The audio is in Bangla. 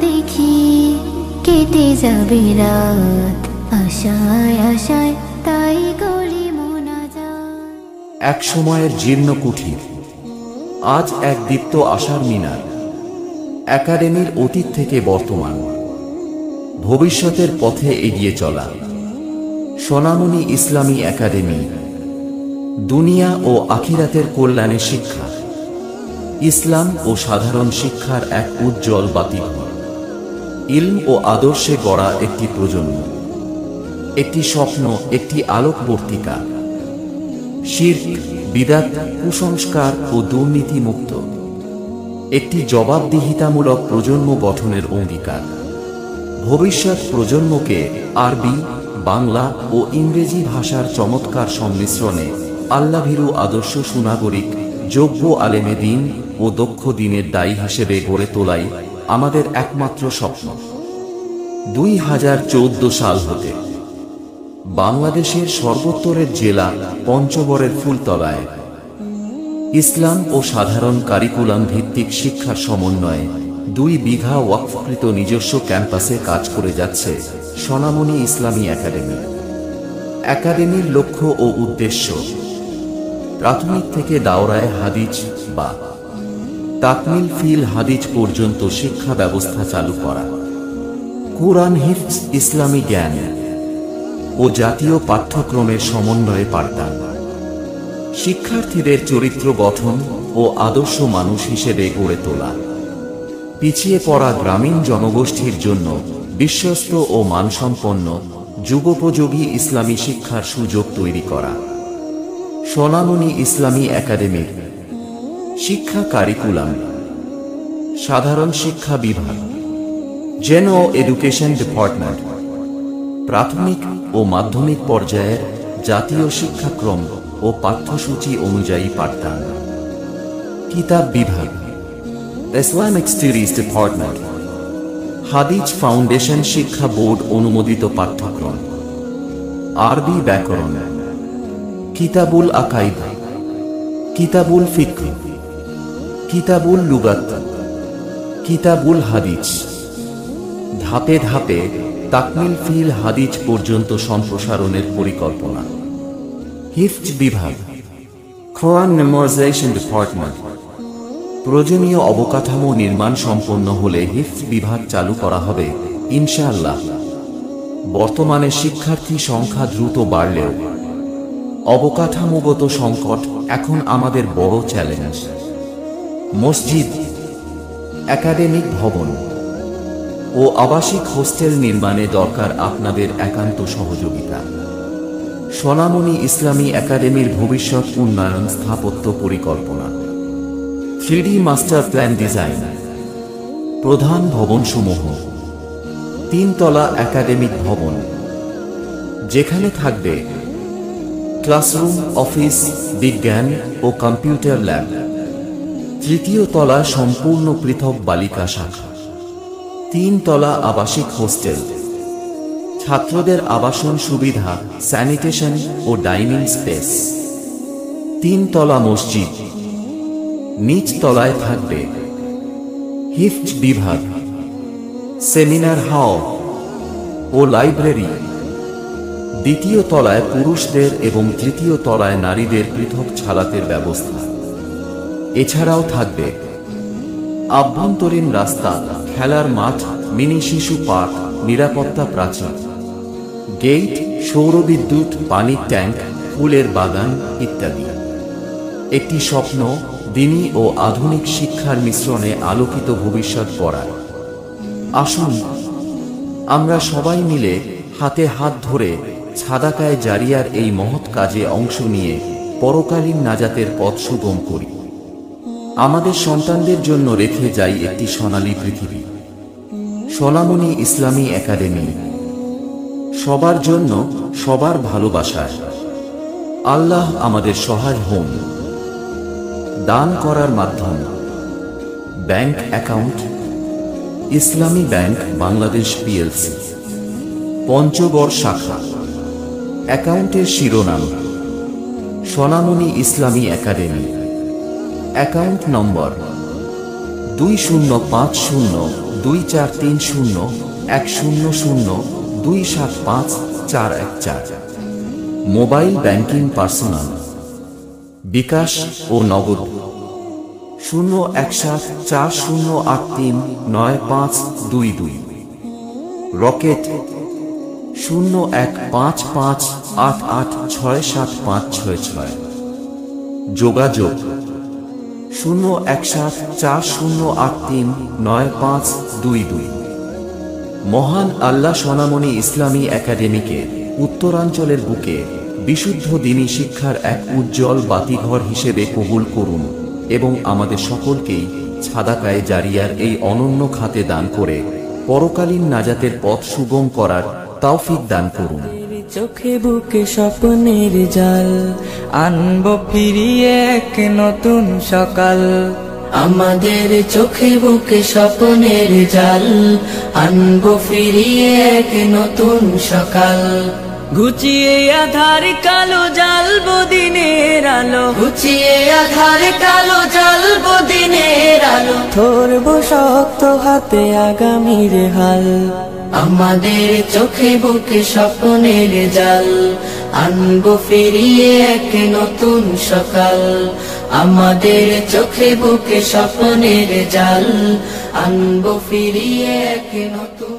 দেখি কেটে যাবে রাত, আশায় আশায় তাই করি মোনাজাত। এক সময়ের জীর্ণ কুঠির, আজ এক দীপ্ত আশার মিনার। একাডেমির অতীত থেকে বর্তমান, ভবিষ্যতের পথে এগিয়ে চলা। সোনামণি ইসলামী একাডেমি, দুনিয়া ও আখিরাতের কল্যাণে শিক্ষা। ইসলাম ও সাধারণ শিক্ষার এক উজ্জ্বল বাতিঘর। ইলম ও আদর্শে গড়া একটি প্রজন্ম, একটি স্বপ্ন, একটি আলোকবর্তিকা। শিরক, বিদআত, কুসংস্কার ও দুর্নীতি মুক্ত একটি জবাবদিহিতামূলক প্রজন্ম গঠনের অঙ্গীকার। ভবিষ্যৎ প্রজন্মকে আরবি, বাংলা ও ইংরেজি ভাষার চমৎকার সংমিশ্রণে আল্লাহভীরু আদর্শ সুনাগরিক, যোগ্য আলেমে দ্বীন ও দক্ষ দ্বীনের দায়ী হিসেবে গড়ে তোলাই আমাদের একমাত্র স্বপ্ন। 2014 সাল হতে বাংলাদেশের সর্বোত্তরের জেলা পঞ্চগড়ের ফুলতলায় ইসলাম ও সাধারণ কারিকুলাম ভিত্তিক শিক্ষার সমন্বয়ে 2 বিঘা ওয়াকফকৃত নিজস্ব ক্যাম্পাসে কাজ করে যাচ্ছে সোনামণি ইসলামী একাডেমি। একাডেমির লক্ষ্য ও উদ্দেশ্য প্রাথমিক থেকে দাওরায়ে হাদিস বা তাকমিল ফিল হাদিস পর্যন্ত শিক্ষা ব্যবস্থা চালু করা, কুরআন হিফজ, ইসলামী জ্ঞান ও জাতীয় পাঠ্যক্রমের সমন্বয়ে পাঠদান, শিক্ষার্থীদের চরিত্র গঠন ও আদর্শ মানুষ হিসেবে গড়ে তোলা, পিছিয়ে পড়া গ্রামীণ জনগোষ্ঠীর জন্য বিশ্বস্ত ও মানসম্পন্ন যুগোপযোগী ইসলামী শিক্ষার সুযোগ তৈরি করা। সোনামণি ইসলামী একাডেমির শিক্ষা কারিকুলাম: সাধারণ শিক্ষা বিভাগ, জেনারেল এডুকেশন ডিপার্টমেন্ট, প্রাথমিক ও মাধ্যমিক পর্যায়ের জাতীয় শিক্ষাক্রম ও পাঠ্যসূচি অনুযায়ী পাঠদান। কিতাব বিভাগ, ইসলামিক স্টাডিজ ডিপার্টমেন্ট, হাদিস ফাউন্ডেশন শিক্ষা বোর্ড অনুমোদিত পাঠ্যক্রম, আরবি ব্যাকরণ, কিতাবুল আকাইদ, কিতাবুল ফিকহ, কিতাবুল লুগাত, কিতাবুল হাদিস। ধাপে ধাপে তাকমিল ফিল হাদিস পর্যন্ত সম্প্রসারণের পরিকল্পনা। হিফজ বিভাগ, কোরআন মেমোরাইজেশন ডিপার্টমেন্ট। প্রয়োজনীয় অবকাঠামো নির্মাণ সম্পন্ন হলে হিফজ বিভাগ চালু করা হবে ইনশাআল্লাহ। বর্তমানে শিক্ষার্থী সংখ্যা দ্রুত বাড়লেও অবকাঠামোগত সংকট এখন আমাদের বড় চ্যালেঞ্জ। মসজিদ, একাডেমিক ভবন ও আবাসিক হোস্টেল নির্মাণে দরকার আপনাদের একান্ত সহযোগিতা। সোনামণি ইসলামী একাডেমির ভবিষ্যৎ উন্নয়ন স্থাপত্য পরিকল্পনা: 3D মাস্টার প্ল্যান ডিজাইন। প্রধান ভবনসমূহ: 3 তলা একাডেমিক ভবন, যেখানে থাকবে ক্লাসরুম, অফিস, বিজ্ঞান ও কম্পিউটার ল্যাব। 3য় তলা সম্পূর্ণ পৃথক বালিকা শাখা। 3 তলা আবাসিক হোস্টেল, ছাত্রদের আবাসন সুবিধা, স্যানিটেশন ও ডাইনিং স্পেস। 3 তলা মসজিদ, নিচ তলায় থাকবে হিফজ বিভাগ, সেমিনার হল ও লাইব্রেরি। 2য় তলায় পুরুষদের এবং 3য় তলায় নারীদের পৃথক ছালাতের ব্যবস্থা। এছাড়াও থাকবে আভ্যন্তরীণ রাস্তা, খেলার মাঠ, মিনি শিশু পার্ক, নিরাপত্তা প্রাচীর, গেট, সৌরবিদ্যুৎ, পানির ট্যাঙ্ক, ফুলের বাগান ইত্যাদি। একটি স্বপ্ন, দ্বীনি ও আধুনিক শিক্ষার মিশ্রণে আলোকিত ভবিষ্যৎ গড়ার। আসুন আমরা সবাই মিলে হাতে হাত ধরে সাদাকায়ে জারিয়ার এই মহৎ কাজে অংশ নিয়ে পরকালীন নাজাতের পথ সুগম করি। আমাদের সন্তানদের জন্য রেখে যাই একটি সোনালী পৃথিবী। সোনামণি ইসলামী একাডেমি, সবার জন্য, সবার ভালোবাসায়। আল্লাহ আমাদের সহায় হন। দান করার মাধ্যম: bank account Islami bank Bangladesh PLC, Panchagarh শাখা। অ্যাকাউন্টের শিরোনাম Sonamoni Islami academy. Account number 20502430 mobile banking personal bKash ও নগদ 01740839522 রকেট 015588675666 যোগাযোগ 01740839522 মহান আল্লাহ সোনামণি ইসলামী একাডেমিকে উত্তরাঞ্চলের বুকে বিশুদ্ধ দ্বীনী শিক্ষার এক উজ্জ্বল বাতিঘর হিসেবে কবুল করুন এবং আমাদের সকলকেই সাদাকায়ে জারিয়ার এই অনন্য খাতে দান করে পরকালীন নাজাতের পথ সুগম করার তৌফিক দান করুন। চোখে বুকে স্বপ্নের জাল আনবো ফিরিয়ে এক নতুন সকাল। আমাদের চোখে বুকে স্বপ্নের জাল আনবো ফিরিয়ে এক নতুন সকাল। ঘুচিয়ে আধার কালো জ্বালবো দিনের আলো, ঘুচিয়ে আধার কালো জ্বালবো দিনের আলো। ধরবো শক্ত হাতে আগামীর হাল। আমাদের চোখে বুকে স্বপ্নের জাল আনবো ফিরিয়ে এক নতুন সকাল। আমাদের চোখে বুকে স্বপ্নের জাল আনবো ফিরিয়ে এক নতুন